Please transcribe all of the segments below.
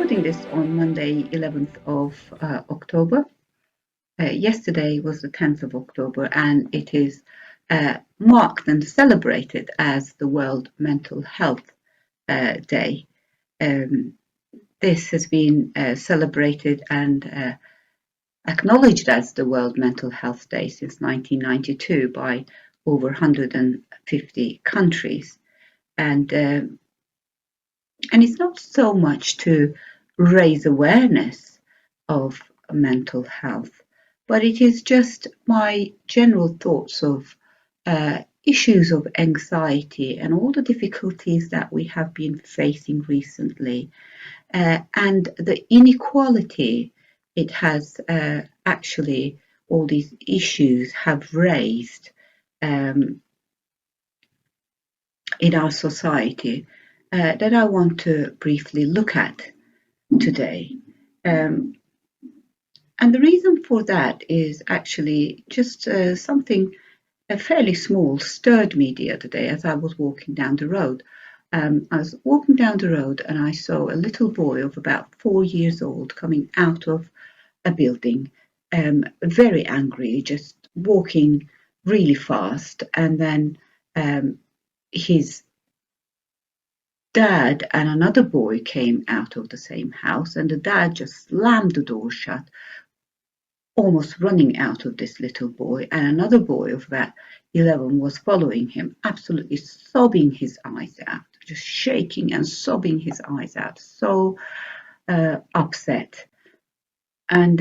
recording this on Monday, 11th of October. Yesterday was the 10th of October, and it is marked and celebrated as the World Mental Health Day. This has been celebrated and acknowledged as the World Mental Health Day since 1992 by over 150 countries. And it's not so much to raise awareness of mental health, but it is just my general thoughts of issues of anxiety and all the difficulties that we have been facing recently, and the inequality it has actually, all these issues have raised in our society. That I want to briefly look at today. And the reason for that is actually just something fairly small stirred me the other day as I was walking down the road. I was walking down the road and I saw a little boy of about 4 years old coming out of a building, very angry, just walking really fast. And then his dad and another boy came out of the same house, and the dad just slammed the door shut, almost running out of this little boy, and another boy of about 11 was following him, absolutely sobbing his eyes out, just shaking and sobbing his eyes out, so upset. And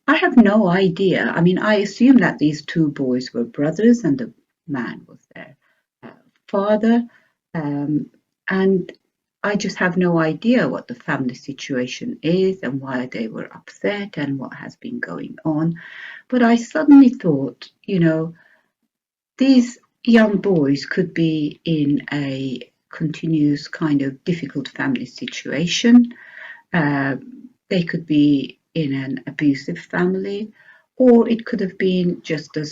I have no idea. I mean, I assume that these two boys were brothers and the man was their father. And I just have no idea what the family situation is and why they were upset and what has been going on. But I suddenly thought, these young boys could be in a continuous kind of difficult family situation. They could be in an abusive family, or it could have been just a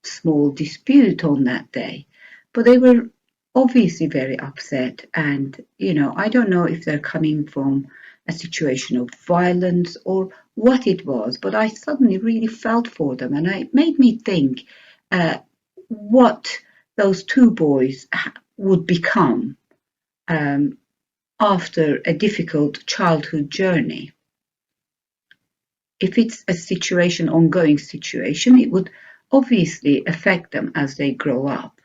small dispute on that day. But they were obviously very upset, and I don't know if they're coming from a situation of violence or what it was, but I suddenly really felt for them, and it made me think what those two boys would become after a difficult childhood journey. If it's a ongoing situation, it would obviously affect them as they grow up.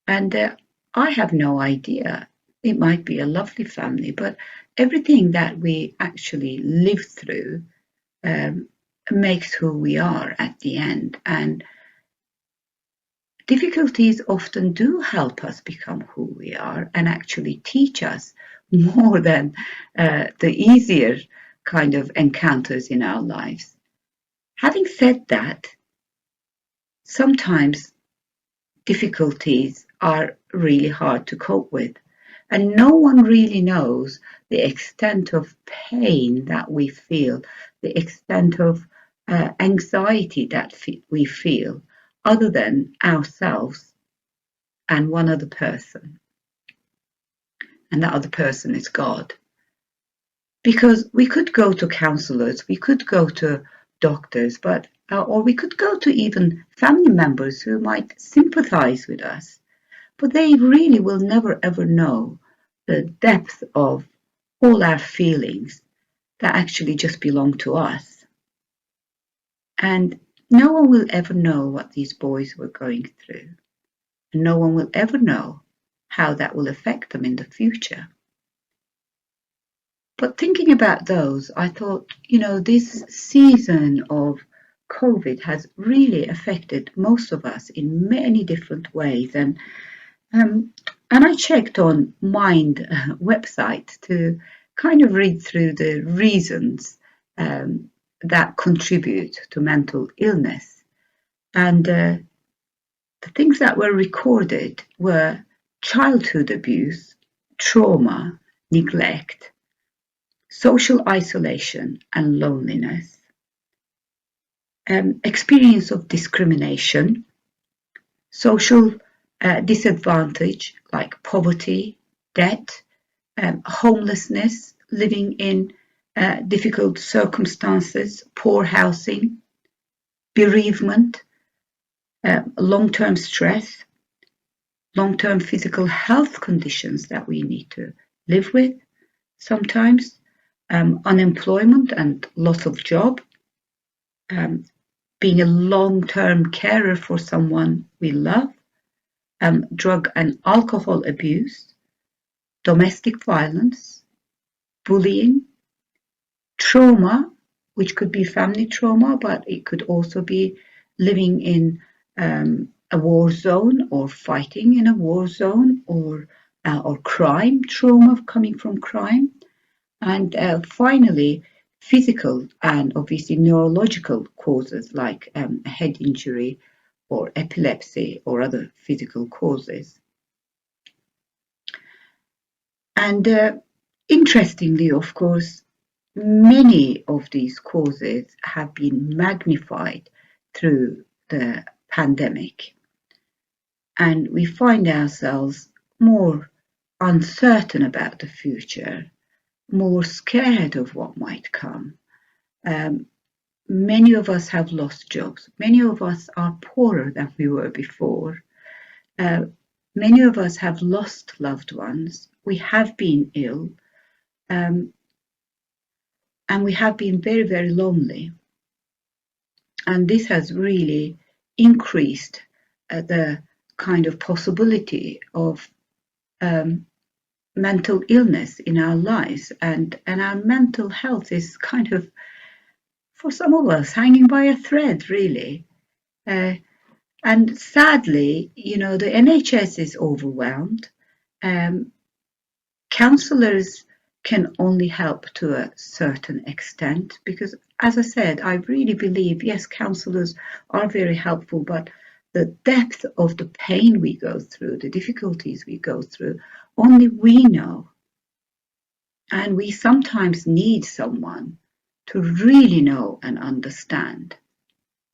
And I have no idea. It might be a lovely family, but everything that we actually live through makes who we are at the end. And difficulties often do help us become who we are and actually teach us more than the easier kind of encounters in our lives. Having said that, sometimes difficulties are really hard to cope with, and no one really knows the extent of pain that we feel, the extent of anxiety that we feel, other than ourselves and one other person, and that other person is God. Because we could go to counselors, we could go to doctors, or we could go to even family members who might sympathize with us, but they really will never ever know the depth of all our feelings that actually just belong to us. And no one will ever know what these boys were going through. And no one will ever know how that will affect them in the future. But thinking about those, I thought, this season of COVID has really affected most of us in many different ways. And I checked on Mind website to kind of read through the reasons that contribute to mental illness. And the things that were recorded were childhood abuse, trauma, neglect, social isolation and loneliness, experience of discrimination, social disadvantage like poverty, debt, homelessness, living in difficult circumstances, poor housing, bereavement, long-term stress, long-term physical health conditions that we need to live with sometimes, unemployment and loss of job, being a long-term carer for someone we love, drug and alcohol abuse, domestic violence, bullying, trauma, which could be family trauma, but it could also be living in a war zone or fighting in a war zone, or crime trauma coming from crime, and finally physical and obviously neurological causes like a head injury or epilepsy or other physical causes. And interestingly, of course, many of these causes have been magnified through the pandemic, and we find ourselves more uncertain about the future, more scared of what might come. Many of us have lost jobs. Many of us are poorer than we were before. Many of us have lost loved ones. We have been ill. And we have been very, very lonely. And this has really increased the kind of possibility of mental illness in our lives. And our mental health is kind of, for some of us, hanging by a thread, really. And sadly, the NHS is overwhelmed. Counsellors can only help to a certain extent because, as I said, I really believe, yes, counsellors are very helpful, but the depth of the pain we go through, the difficulties we go through, only we know. And we sometimes need someone to really know and understand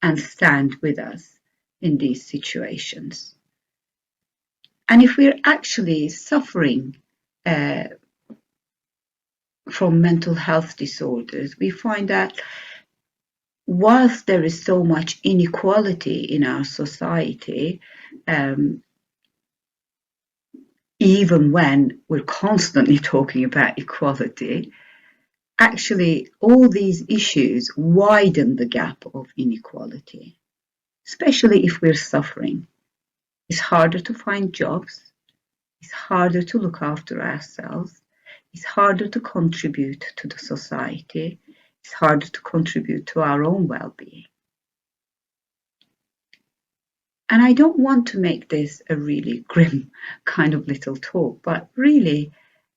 and stand with us in these situations. And if we're actually suffering from mental health disorders, we find that whilst there is so much inequality in our society, even when we're constantly talking about equality, actually all these issues widen the gap of inequality, especially if we're suffering. It's harder to find jobs, it's harder to look after ourselves, it's harder to contribute to the society, it's harder to contribute to our own well-being. And I don't want to make this a really grim kind of little talk, but really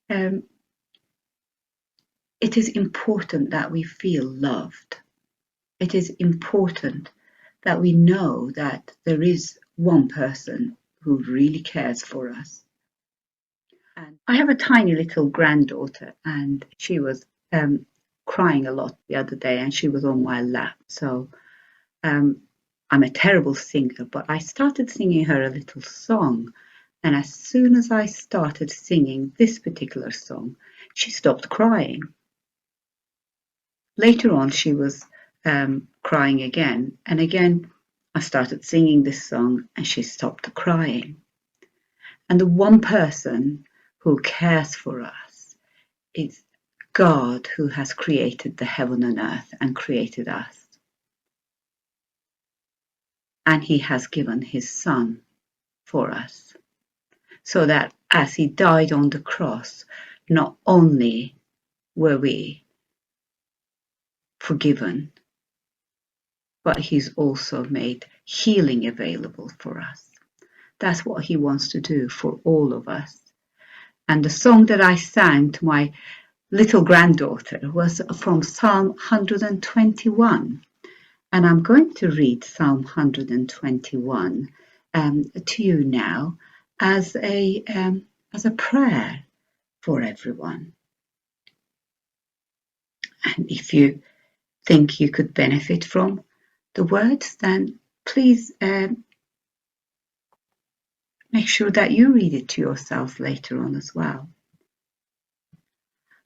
it is important that we feel loved. It is important that we know that there is one person who really cares for us. And I have a tiny little granddaughter, and she was crying a lot the other day, and she was on my lap. So I'm a terrible singer, but I started singing her a little song. And as soon as I started singing this particular song, she stopped crying. Later on, she was crying again. And again, I started singing this song and she stopped crying. And the one person who cares for us is God, who has created the heaven and earth and created us. And he has given his son for us, so that as he died on the cross, not only were we forgiven, but he's also made healing available for us. That's what he wants to do for all of us. And the song that I sang to my little granddaughter was from Psalm 121. And I'm going to read Psalm 121 to you now as a prayer for everyone. And if you think you could benefit from the words, then please make sure that you read it to yourself later on as well.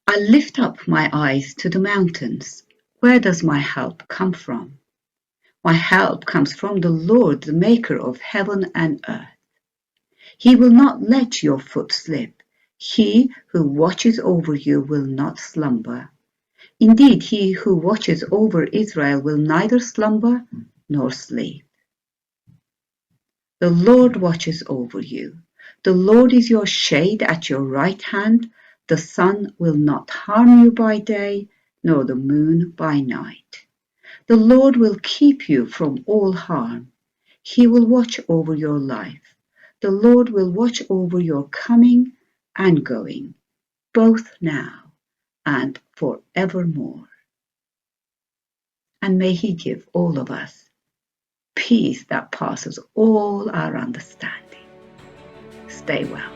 I lift up my eyes to the mountains. Where does my help come from? My help comes from the Lord, the maker of heaven and earth. He will not let your foot slip. He who watches over you will not slumber. Indeed, he who watches over Israel will neither slumber nor sleep. The Lord watches over you. The Lord is your shade at your right hand. The sun will not harm you by day, nor the moon by night. The Lord will keep you from all harm. He will watch over your life. The Lord will watch over your coming and going, both now and forevermore. And may He give all of us peace that passes all our understanding. Stay well.